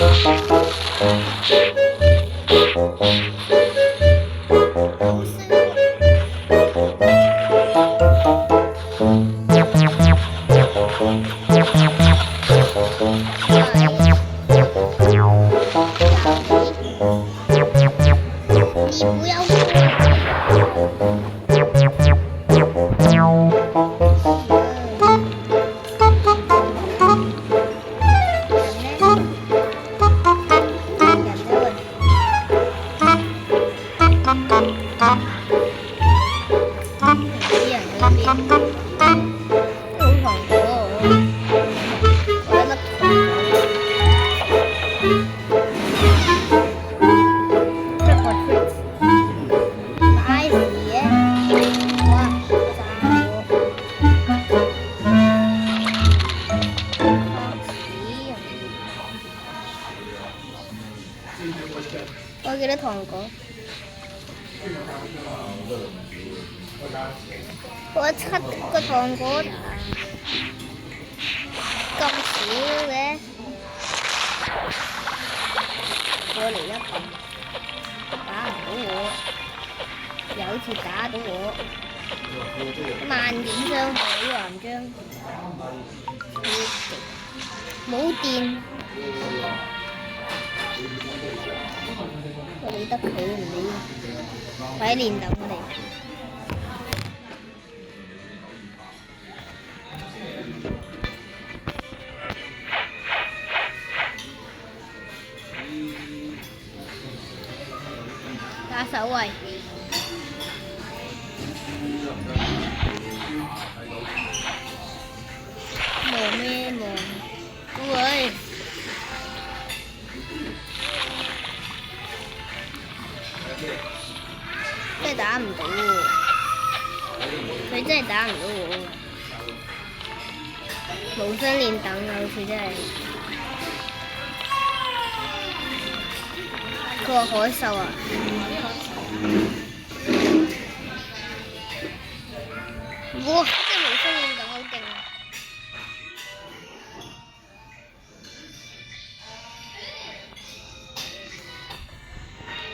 我幾多糖果？我7個糖果咁少嘅，過嚟一個，打唔到我，有次打到我，慢點傷害呢個藍章，冇電。我理得佢唔理，快練等你。打守衞。望咩望？喂！真係打唔到喎，佢真係打唔到我，無雙練等啊！好似真係，佢話海獸啊！哇！真係無雙練等好勁啊！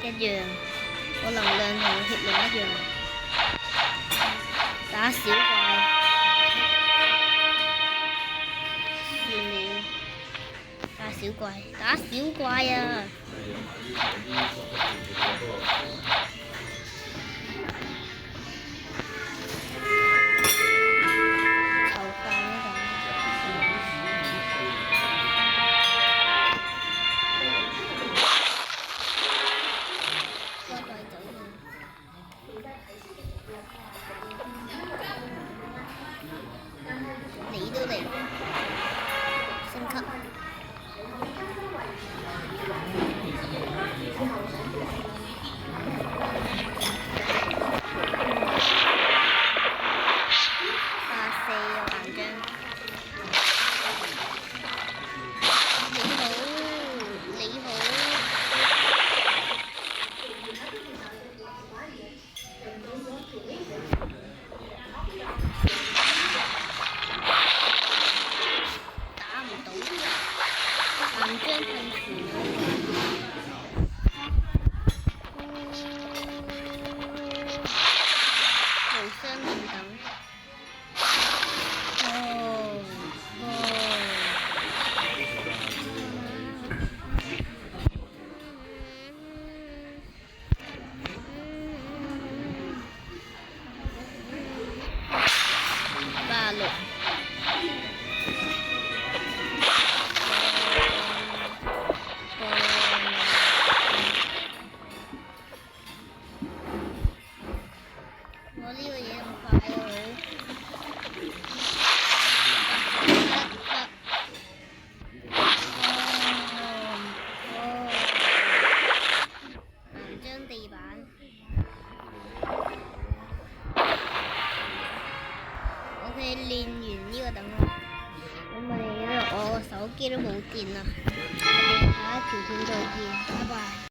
一樣。我能量同血量一樣，打小怪，算了，打小怪，打小怪啊！你都嚟升級，84有藍章，你好。藍章噴泉，無雙練等，86。我呢個嘢咁快喎，藍章地板。OK，練完呢個等我，咁我哋我手機都冇電啦，我哋下一條片再見，拜拜。